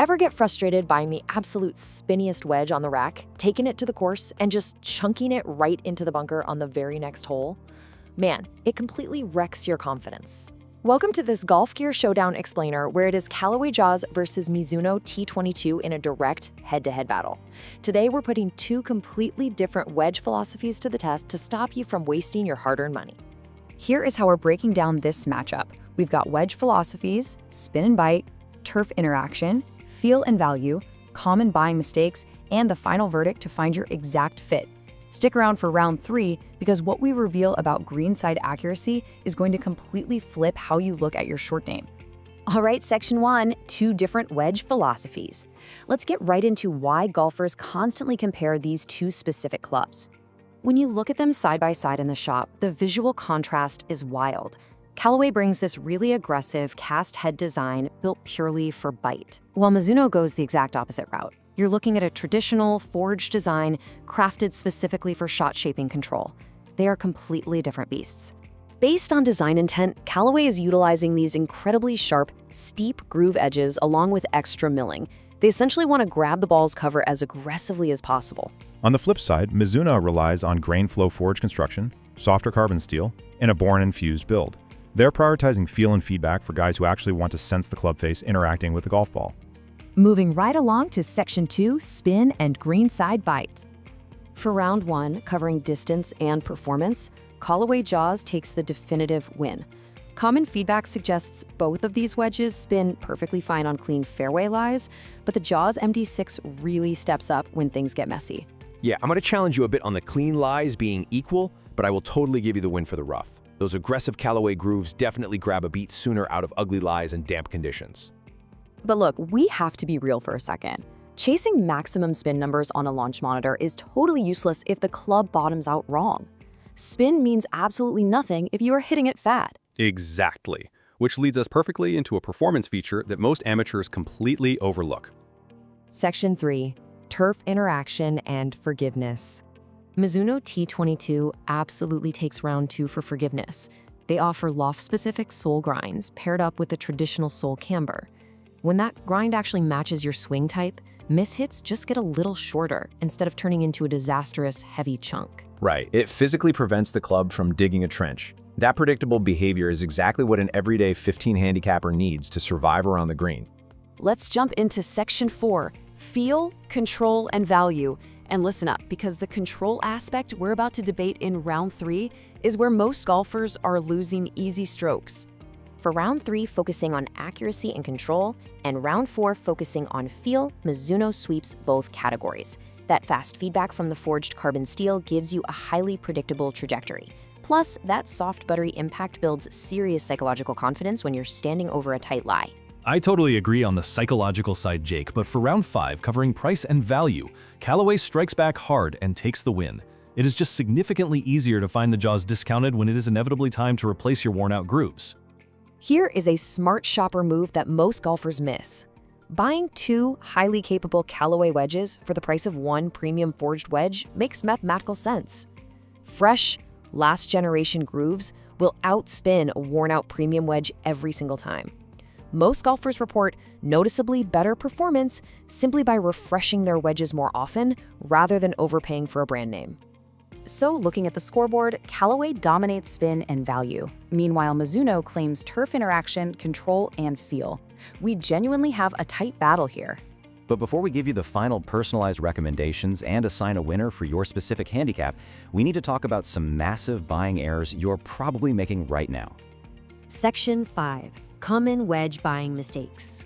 Ever get frustrated buying the absolute spinniest wedge on the rack, taking it to the course, and just chunking it right into the bunker on the very next hole? Man, it completely wrecks your confidence. Welcome to this Golf Gear Showdown explainer where it is Callaway Jaws versus Mizuno T22 in a direct head-to-head battle. Today we're putting two completely different wedge philosophies to the test to stop you from wasting your hard-earned money. Here is how we're breaking down this matchup. We've got wedge philosophies, spin and bite, turf interaction, feel and value, common buying mistakes, and the final verdict to find your exact fit. Stick around for round 3 because what we reveal about greenside accuracy is going to completely flip how you look at your short game. All right, section 1, two different wedge philosophies. Let's get right into why golfers constantly compare these two specific clubs. When you look at them side by side in the shop, the visual contrast is wild. Callaway brings this really aggressive cast head design built purely for bite, while Mizuno goes the exact opposite route. You're looking at a traditional, forged design crafted specifically for shot-shaping control. They are completely different beasts. Based on design intent, Callaway is utilizing these incredibly sharp, steep groove edges along with extra milling. They essentially want to grab the ball's cover as aggressively as possible. On the flip side, Mizuno relies on grain flow forged construction, softer carbon steel, and a bore-infused build. They're prioritizing feel and feedback for guys who actually want to sense the club face interacting with the golf ball. Moving right along to section 2, spin and greenside bite. For round 1, covering distance and performance, Callaway Jaws takes the definitive win. Common feedback suggests both of these wedges spin perfectly fine on clean fairway lies, but the Jaws MD6 really steps up when things get messy. Yeah, I'm going to challenge you a bit on the clean lies being equal, but I will totally give you the win for the rough. Those aggressive Callaway grooves definitely grab a beat sooner out of ugly lies and damp conditions. But look, we have to be real for a second. Chasing maximum spin numbers on a launch monitor is totally useless if the club bottoms out wrong. Spin means absolutely nothing if you are hitting it fat. Exactly, which leads us perfectly into a performance feature that most amateurs completely overlook. Section 3, turf interaction and forgiveness. Mizuno T22 absolutely takes round 2 for forgiveness. They offer loft-specific sole grinds paired up with a traditional sole camber. When that grind actually matches your swing type, mishits just get a little shorter instead of turning into a disastrous heavy chunk. Right, it physically prevents the club from digging a trench. That predictable behavior is exactly what an everyday 15 handicapper needs to survive around the green. Let's jump into section 4, feel, control, and value. And listen up, because the control aspect we're about to debate in round 3 is where most golfers are losing easy strokes. For round 3 focusing on accuracy and control, and round 4 focusing on feel, Mizuno sweeps both categories. That fast feedback from the forged carbon steel gives you a highly predictable trajectory. Plus, that soft, buttery impact builds serious psychological confidence when you're standing over a tight lie. I totally agree on the psychological side, Jake, but for round 5, covering price and value, Callaway strikes back hard and takes the win. It is just significantly easier to find the Jaws discounted when it is inevitably time to replace your worn-out grooves. Here is a smart shopper move that most golfers miss. Buying 2 highly capable Callaway wedges for the price of 1 premium forged wedge makes mathematical sense. Fresh, last-generation grooves will outspin a worn-out premium wedge every single time. Most golfers report noticeably better performance simply by refreshing their wedges more often rather than overpaying for a brand name. So looking at the scoreboard, Callaway dominates spin and value. Meanwhile, Mizuno claims turf interaction, control, and feel. We genuinely have a tight battle here. But before we give you the final personalized recommendations and assign a winner for your specific handicap, we need to talk about some massive buying errors you're probably making right now. Section 5. Common wedge buying mistakes.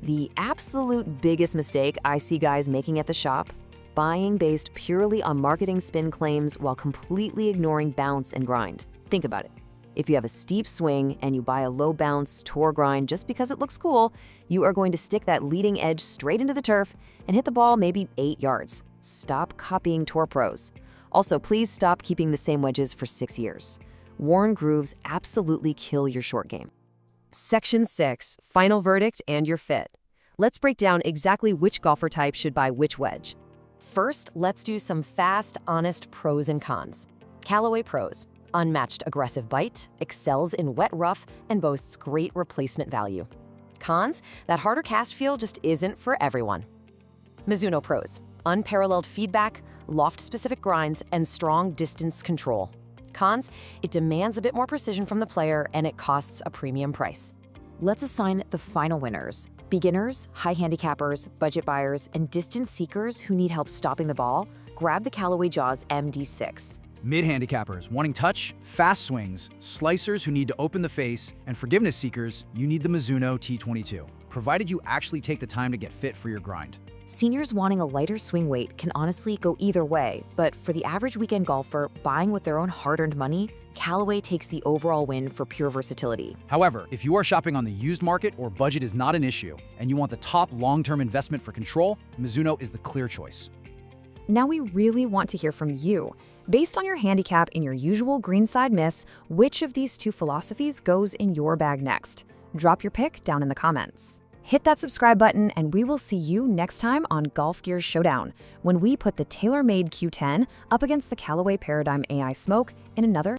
The absolute biggest mistake I see guys making at the shop, buying based purely on marketing spin claims while completely ignoring bounce and grind. Think about it. If you have a steep swing and you buy a low bounce tour grind just because it looks cool, you are going to stick that leading edge straight into the turf and hit the ball maybe 8 yards. Stop copying tour pros. Also, please stop keeping the same wedges for 6 years. Worn grooves absolutely kill your short game. Section 6, final verdict and your fit. Let's break down exactly which golfer type should buy which wedge. First, let's do some fast, honest pros and cons. Callaway pros. Unmatched aggressive bite, excels in wet rough, and boasts great replacement value. Cons, that harder cast feel just isn't for everyone. Mizuno Pros: unparalleled feedback, loft-specific grinds, and strong distance control. Cons, it demands a bit more precision from the player and it costs a premium price. Let's assign the final winners. Beginners, high handicappers, budget buyers, and distance seekers who need help stopping the ball, grab the Callaway Jaws MD6. Mid-handicappers wanting touch, fast swings, slicers who need to open the face, and forgiveness seekers, you need the Mizuno T22, provided you actually take the time to get fit for your grind. Seniors wanting a lighter swing weight can honestly go either way, but for the average weekend golfer buying with their own hard-earned money, Callaway takes the overall win for pure versatility. However, if you are shopping on the used market or budget is not an issue, and you want the top long-term investment for control, Mizuno is the clear choice. Now we really want to hear from you. Based on your handicap in your usual greenside miss, which of these two philosophies goes in your bag next? Drop your pick down in the comments. Hit that subscribe button and we will see you next time on Golf Gear Showdown, when we put the tailor-made Q10 up against the Callaway Paradigm AI Smoke in another